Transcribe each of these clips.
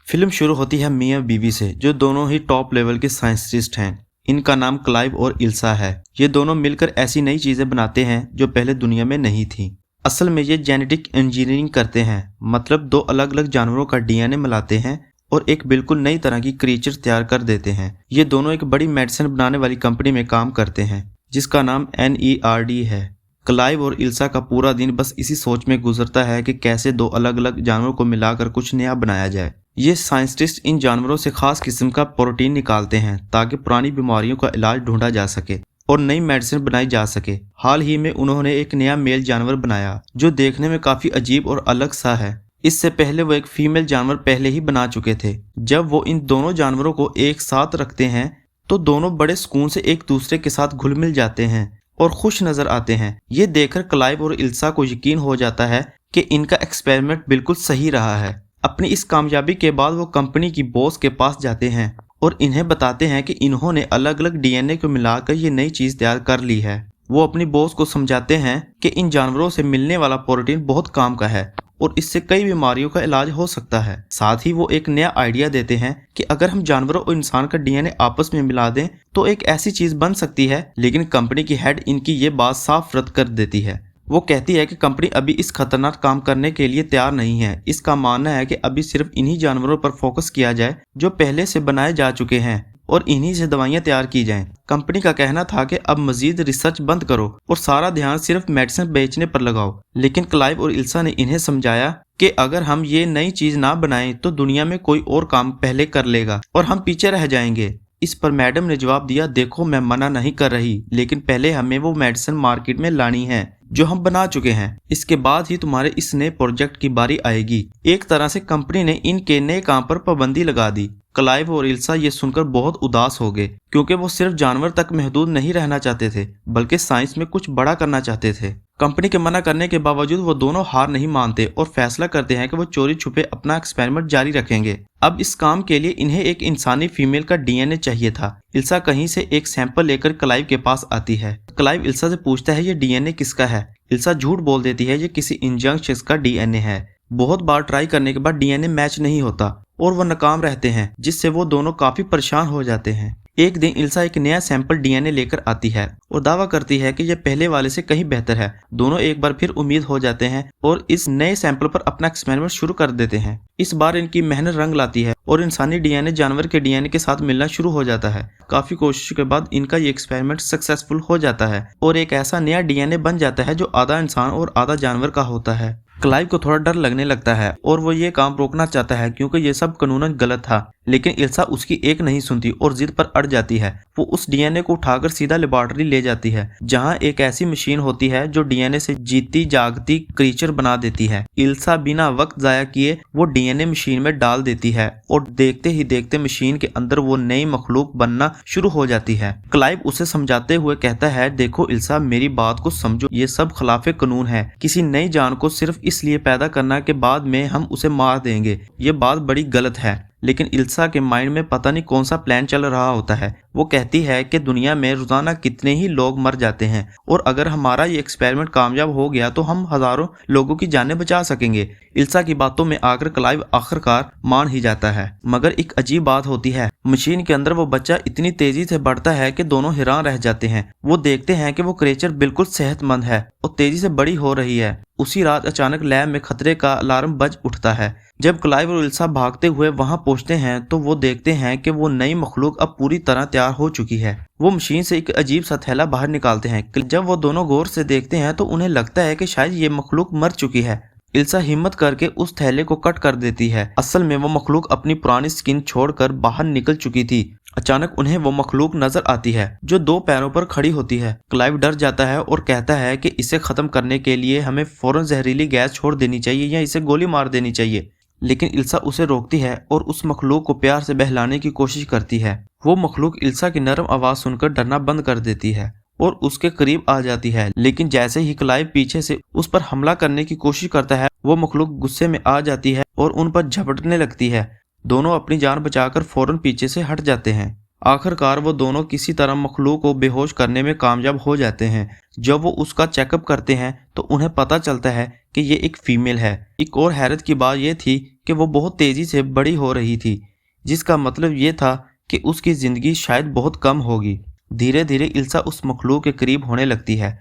Film शुरू होती है मियाँ बीवी से, जो दोनों ही टॉप लेवल के साइंटिस्ट हैं। इनका नाम क्लाइव और इल्सा है। ये दोनों मिलकर ऐसी नई चीजें बनाते हैं जो पहले दुनिया में नहीं थी। असल में ये जेनेटिक इंजीनियरिंग करते हैं, मतलब दो अलग अलग जानवरों का डीएनए मिलाते हैं और एक बिल्कुल नई तरह की क्रीचर तैयार कर देते हैं। ये दोनों एक बड़ी मेडिसिन बनाने वाली कंपनी में काम करते हैं जिसका नाम NERD है। क्लाइव और इल्सा का पूरा दिन बस इसी सोच में गुजरता है कि कैसे दो अलग अलग जानवरों को मिलाकर कुछ नया बनाया जाए। ये साइंटिस्ट इन जानवरों से खास किस्म का प्रोटीन निकालते हैं ताकि पुरानी बीमारियों का इलाज ढूंढा जा सके और नई मेडिसिन बनाई जा सके। हाल ही में उन्होंने एक नया मेल जानवर बनाया जो देखने में काफी अजीब और अलग सा है। इससे पहले वो एक फीमेल जानवर पहले ही बना चुके थे। जब वो इन दोनों जानवरों को एक साथ रखते हैं तो दोनों बड़े सुकून से एक दूसरे के साथ घुल मिल जाते हैं और खुश नजर आते हैं। ये देखकर क्लाइव और इल्सा को यकीन हो जाता है कि इनका एक्सपेरिमेंट बिल्कुल सही रहा है। अपनी इस कामयाबी के बाद वो कंपनी की बॉस के पास जाते हैं और इन्हें बताते हैं कि इन्होंने अलग अलग डीएनए को मिलाकर ये नई चीज तैयार कर ली है। वो अपनी बॉस को समझाते हैं कि इन जानवरों से मिलने वाला प्रोटीन बहुत काम का है और इससे कई बीमारियों का इलाज हो सकता है। साथ ही वो एक नया आइडिया देते हैं कि अगर हम जानवरों और इंसान का डीएनए आपस में मिला दें तो एक ऐसी चीज बन सकती है। लेकिन कंपनी की हेड इनकी ये बात साफ रद्द कर देती है। वो कहती है कि कंपनी अभी इस खतरनाक काम करने के लिए तैयार नहीं है। इसका मानना है कि अभी सिर्फ इन्हीं जानवरों पर फोकस किया जाए जो पहले से बनाए जा चुके हैं और इन्हीं से दवाइयां तैयार की जाएं। कंपनी का कहना था कि अब मजीद रिसर्च बंद करो और सारा ध्यान सिर्फ मेडिसिन बेचने पर लगाओ। लेकिन क्लाइव और इल्सा ने इन्हें समझाया कि अगर हम ये नई चीज ना बनाएं तो दुनिया में कोई और काम पहले कर लेगा और हम पीछे रह जाएंगे। इस पर मैडम ने जवाब दिया, देखो मैं मना नहीं कर रही, लेकिन पहले हमें वो मेडिसिन मार्केट में लानी है जो हम बना चुके हैं। इसके बाद ही तुम्हारे इस नए प्रोजेक्ट की बारी आएगी। एक तरह से कंपनी ने इनके नए काम पर पाबंदी लगा दी। क्लाइव और इल्सा ये सुनकर बहुत उदास हो गए क्योंकि वो सिर्फ जानवर तक महदूद नहीं रहना चाहते थे बल्कि साइंस में कुछ बड़ा करना चाहते थे। कंपनी के मना करने के बावजूद वो दोनों हार नहीं मानते और फैसला करते हैं कि वो चोरी छुपे अपना एक्सपेरिमेंट जारी रखेंगे। अब इस काम के लिए इन्हें एक इंसानी फीमेल का डीएनए चाहिए था। इल्सा कहीं से एक सैंपल लेकर क्लाइव के पास आती है। क्लाइव इल्सा से पूछता है ये डीएनए किसका है। इल्सा झूठ बोल देती है ये किसी इंजंग शख्स का डीएनए है। बहुत बार ट्राई करने के बाद डीएनए मैच नहीं होता और वो नाकाम रहते हैं, जिससे वो दोनों काफी परेशान हो जाते हैं। एक दिन इल्सा एक नया सैंपल डीएनए लेकर आती है और दावा करती है कि यह पहले वाले से कहीं बेहतर है। दोनों एक बार फिर उम्मीद हो जाते हैं और इस नए सैंपल पर अपना एक्सपेरिमेंट शुरू कर देते हैं। इस बार इनकी मेहनत रंग लाती है और इंसानी डीएनए जानवर के डीएनए के साथ मिलना शुरू हो जाता है। काफी कोशिश के बाद इनका ये एक्सपेरिमेंट सक्सेसफुल हो जाता है और एक ऐसा नया डीएनए बन जाता है जो आधा इंसान और आधा जानवर का होता है। क्लाइव को थोड़ा डर लगने लगता है और वो ये काम रोकना चाहता है क्योंकि ये सब कानूनन गलत था। लेकिन इल्सा उसकी एक नहीं सुनती और जिद पर अड़ जाती है। वो उस डीएनए को उठाकर सीधा लेबोरेटरी ले जाती है जहां एक ऐसी मशीन होती है जो डीएनए से जीती जागती क्रीचर बना देती है। इल्सा बिना वक्त जाया किए वो डीएनए मशीन में डाल देती है और देखते ही देखते मशीन के अंदर वो नई मखलूक बनना शुरू हो जाती है। क्लाइव उसे समझाते हुए कहता है, देखो इल्सा मेरी बात को समझो, ये सब खिलाफ कानून है। किसी नई जान को सिर्फ इसलिए पैदा करना के बाद में हम उसे मार देंगे, ये बात बड़ी गलत है। लेकिन इल्सा के माइंड में पता नहीं कौन सा प्लान चल रहा होता है। वो कहती है कि दुनिया में रोजाना कितने ही लोग मर जाते हैं और अगर हमारा ये एक्सपेरिमेंट कामयाब हो गया तो हम हजारों लोगों की जानें बचा सकेंगे। इल्सा की बातों में आकर क्लाइव आखिरकार मान ही जाता है। मगर एक अजीब बात होती है, मशीन के अंदर वो बच्चा इतनी तेजी से बढ़ता है कि दोनों हैरान रह जाते हैं। वो देखते हैं कि वो क्रिएचर बिल्कुल सेहतमंद है और तेजी से बड़ी हो रही है। उसी रात अचानक लैब में खतरे का अलार्म बज उठता है। जब क्लाइव और इल्सा भागते हुए वहां पहुंचते हैं तो वो देखते हैं कि वो नई मखलूक अब पूरी तरह तैयार हो चुकी है। वो मशीन से एक अजीब सा थैला बाहर निकालते हैं। जब वो दोनों गौर से देखते हैं तो उन्हें लगता है कि शायद ये मखलूक मर चुकी है। इल्सा हिम्मत करके उस थैले को कट कर देती है। असल में वो मखलूक अपनी पुरानी स्किन छोड़कर बाहर निकल चुकी थी। अचानक उन्हें वो मखलूक नजर आती है जो दो पैरों पर खड़ी होती है। क्लाइव डर जाता है और कहता है कि इसे खत्म करने के लिए हमें फौरन जहरीली गैस छोड़ देनी चाहिए या इसे गोली मार देनी चाहिए। लेकिन इल्सा उसे रोकती है और उस मखलूक को प्यार से बहलाने की कोशिश करती है। वो मखलूक इल्सा की नरम आवाज सुनकर डरना बंद कर देती है और उसके करीब आ जाती है। लेकिन जैसे ही क्लाइव पीछे से उस पर हमला करने की कोशिश करता है, वो मखलूक गुस्से में आ जाती है और उन पर झपटने लगती है। दोनों अपनी जान बचाकर फौरन पीछे से हट जाते हैं। आखिरकार वो दोनों किसी तरह मखलूक को बेहोश करने में कामयाब हो जाते हैं। जब वो उसका चेकअप करते हैं तो उन्हें पता चलता है कि ये एक फीमेल है। एक और हैरत की बात यह थी कि वो बहुत तेजी से बड़ी हो रही थी, जिसका मतलब ये था कि उसकी जिंदगी शायद बहुत कम होगी। धीरे धीरे इल्सा उस मखलूक के करीब होने लगती है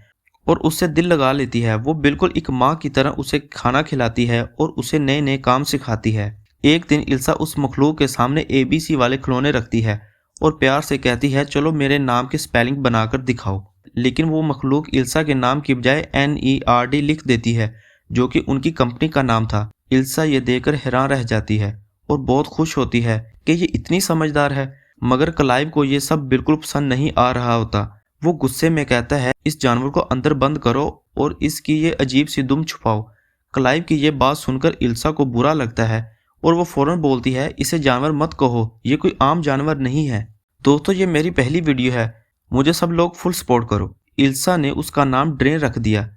और उससे दिल लगा लेती है। वो बिल्कुल एक माँ की तरह उसे खाना खिलाती है और उसे नए नए काम सिखाती है। एक दिन इल्सा उस मखलूक के सामने ABC वाले खिलौने रखती है और प्यार से कहती है, चलो मेरे नाम की स्पेलिंग बनाकर दिखाओ। लेकिन वो मखलूक इल्सा के नाम की बजाय NERD लिख देती है, जो कि उनकी कंपनी का नाम था। इल्सा ये देखकर हैरान रह जाती है और बहुत खुश होती है कि ये इतनी समझदार है। मगर क्लाइव को ये सब बिल्कुल पसंद नहीं आ रहा होता। वो गुस्से में कहता है, इस जानवर को अंदर बंद करो और इसकी ये अजीब सी दुम छुपाओ। क्लाइव की ये बात सुनकर इल्सा को बुरा लगता है और वो फौरन बोलती है, इसे जानवर मत कहो, ये कोई आम जानवर नहीं है। दोस्तों, ये मेरी पहली वीडियो है, मुझे सब लोग फुल सपोर्ट करो। इल्सा ने उसका नाम ड्रेन रख दिया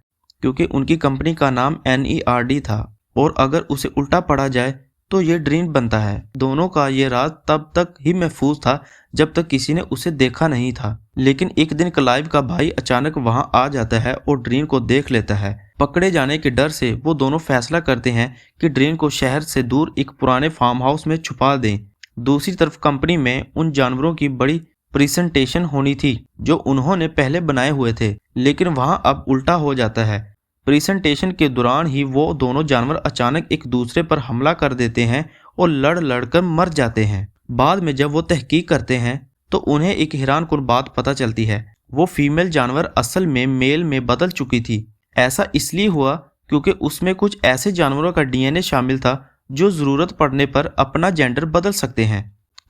क्योंकि उनकी कंपनी का नाम NERD था और अगर उसे उल्टा पढ़ा जाए तो ये ड्रीन बनता है। दोनों का ये राज तब तक ही महफूज था जब तक किसी ने उसे देखा नहीं था। लेकिन एक दिन क्लाइव का भाई अचानक वहां आ जाता है और ड्रीन को देख लेता है। पकड़े जाने के डर से वो दोनों फैसला करते हैं कि ड्रीन को शहर से दूर एक पुराने फार्म हाउस में छुपा दें। दूसरी तरफ कंपनी में उन जानवरों की बड़ी प्रेजेंटेशन होनी थी जो उन्होंने पहले बनाए हुए थे, लेकिन वहां अब उल्टा हो जाता है। प्रेजेंटेशन के दौरान ही वो दोनों जानवर अचानक एक दूसरे पर हमला कर देते हैं और लड़ लड़कर मर जाते हैं। बाद में जब वो तहकीक करते हैं तो उन्हें एक हैरानकुन बात पता चलती है, वो फीमेल जानवर असल में मेल में बदल चुकी थी। ऐसा इसलिए हुआ क्योंकि उसमें कुछ ऐसे जानवरों का DNA शामिल था जो जरूरत पड़ने पर अपना जेंडर बदल सकते हैं।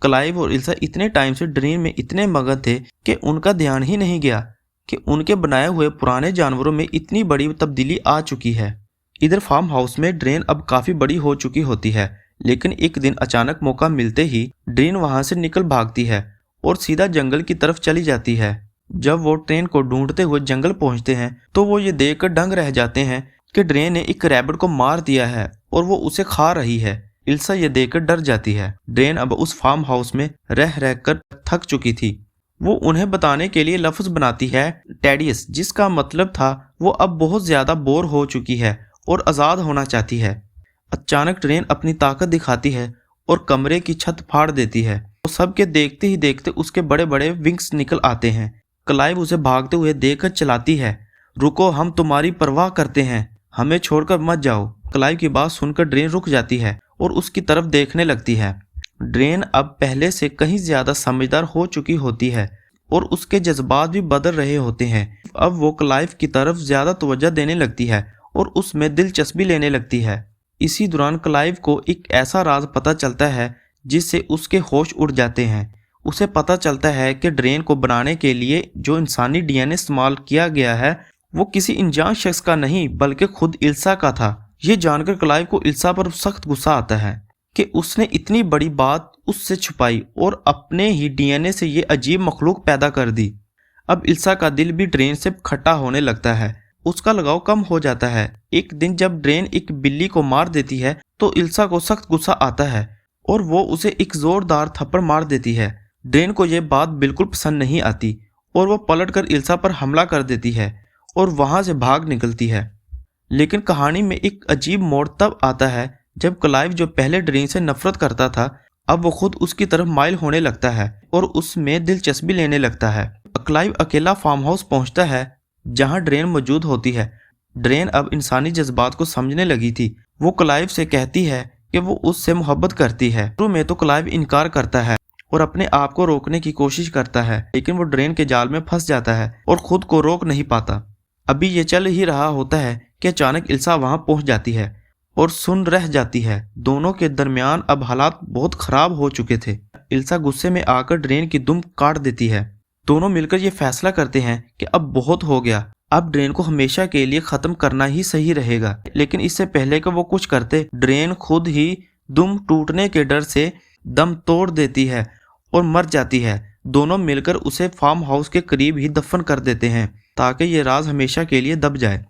क्लाइव और इल्सा इतने टाइम से ड्रीम में इतने मगन थे कि उनका ध्यान ही नहीं गया कि उनके बनाए हुए पुराने जानवरों में इतनी बड़ी तब्दीली आ चुकी है। इधर फार्म हाउस में ड्रेन अब काफी बड़ी हो चुकी होती है, लेकिन एक दिन अचानक मौका मिलते ही ड्रेन वहां से निकल भागती है और सीधा जंगल की तरफ चली जाती है। जब वो ट्रेन को ढूंढते हुए जंगल पहुंचते हैं तो वो ये देखकर दंग रह जाते हैं कि ड्रेन ने एक रैबिट को मार दिया है और वो उसे खा रही है। इल्सा ये देखकर डर जाती है। ड्रेन अब उस फार्म हाउस में रह रहकर थक चुकी थी। वो उन्हें बताने के लिए लफ्ज बनाती है टेडियस, जिसका मतलब था वो अब बहुत ज्यादा बोर हो चुकी है और आजाद होना चाहती है। अचानक ट्रेन अपनी ताकत दिखाती है और कमरे की छत फाड़ देती है। तो सबके देखते ही देखते उसके बड़े बड़े विंग्स निकल आते हैं। क्लाइव उसे भागते हुए देखकर चिल्लाती है, रुको, हम तुम्हारी परवाह करते हैं, हमें छोड़कर मत जाओ। क्लाइव की बात सुनकर ड्रेन रुक जाती है और उसकी तरफ देखने लगती है। ड्रेन अब पहले से कहीं ज्यादा समझदार हो चुकी होती है और उसके जज्बात भी बदल रहे होते हैं। अब वो क्लाइव की तरफ ज्यादा तवज्जो देने लगती है और उसमें दिलचस्पी लेने लगती है। इसी दौरान क्लाइव को एक ऐसा राज पता चलता है जिससे उसके होश उड़ जाते हैं। उसे पता चलता है कि ड्रेन को बनाने के लिए जो इंसानी DNA इस्तेमाल किया गया है वो किसी अनजान शख्स का नहीं बल्कि खुद इल्सा का था। ये जानकर क्लाइव को इल्सा पर सख्त गुस्सा आता है कि उसने इतनी बड़ी बात उससे छुपाई और अपने ही DNA से ये अजीब मखलूक पैदा कर दी। अब इल्सा का दिल भी ड्रेन से खट्टा होने लगता है, उसका लगाव कम हो जाता है। एक दिन जब ड्रेन एक बिल्ली को मार देती है तो इल्सा को सख्त गुस्सा आता है और वो उसे एक जोरदार थप्पड़ मार देती है। ड्रेन को यह बात बिल्कुल पसंद नहीं आती और वो पलटकर इल्सा पर हमला कर देती है और वहां से भाग निकलती है। लेकिन कहानी में एक अजीब मोड़ तब आता है जब क्लाइव, जो पहले ड्रेन से नफरत करता था, अब वो खुद उसकी तरफ माइल होने लगता है और उसमें दिलचस्पी लेने लगता है। क्लाइव अकेला फार्म हाउस पहुंचता है जहां ड्रेन मौजूद होती है। ड्रेन अब इंसानी जज्बात को समझने लगी थी। वो क्लाइव से कहती है कि वो उससे मोहब्बत करती है। शुरू में तो क्लाइव इनकार करता है और अपने आप को रोकने की कोशिश करता है, लेकिन वो ड्रेन के जाल में फंस जाता है और खुद को रोक नहीं पाता। अभी ये चल ही रहा होता है कि अचानक इल्सा वहां पहुंच जाती है और सुन रह जाती है। दोनों के दरमियान अब हालात बहुत खराब हो चुके थे। इल्सा गुस्से में आकर ड्रेन की दुम काट देती है। दोनों मिलकर ये फैसला करते हैं कि अब बहुत हो गया, अब ड्रेन को हमेशा के लिए खत्म करना ही सही रहेगा। लेकिन इससे पहले कि वो कुछ करते, ड्रेन खुद ही दुम टूटने के डर से दम तोड़ देती है और मर जाती है। दोनों मिलकर उसे फार्म हाउस के करीब ही दफन कर देते हैं ताकि ये राज हमेशा के लिए दब जाए।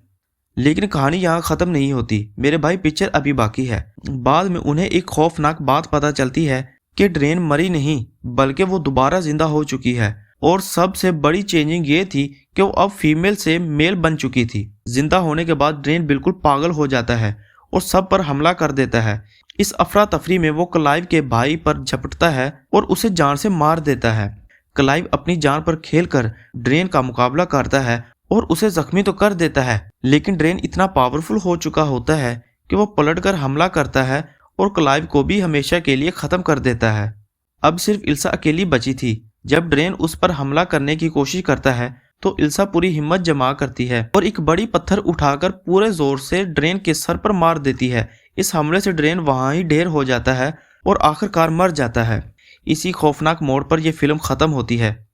लेकिन कहानी यहाँ खत्म नहीं होती मेरे भाई, पिक्चर अभी बाकी है। बाद में उन्हें एक खौफनाक बात पता चलती है कि ड्रेन मरी नहीं बल्कि वो दोबारा जिंदा हो चुकी है। और सबसे बड़ी चेंजिंग ये थी कि वो अब फीमेल से मेल बन चुकी थी। जिंदा होने के बाद ड्रेन बिल्कुल पागल हो जाता है और सब पर हमला कर देता है। इस अफरा तफरी में वो क्लाइव के भाई पर झपटता है और उसे जान से मार देता है। क्लाइव अपनी जान पर खेलकर ड्रेन का मुकाबला करता है और उसे जख्मी तो कर देता है, लेकिन ड्रेन इतना पावरफुल हो चुका होता है कि वो पलटकर हमला करता है और क्लाइव को भी हमेशा के लिए खत्म कर देता है। अब सिर्फ इल्सा अकेली बची थी। जब ड्रेन उस पर हमला करने की कोशिश करता है तो इल्सा पूरी हिम्मत जमा करती है और एक बड़ी पत्थर उठाकर पूरे जोर से ड्रेन के सर पर मार देती है। इस हमले से ड्रेन वहां ही ढेर हो जाता है और आखिरकार मर जाता है। इसी खौफनाक मोड़ पर यह फिल्म खत्म होती है।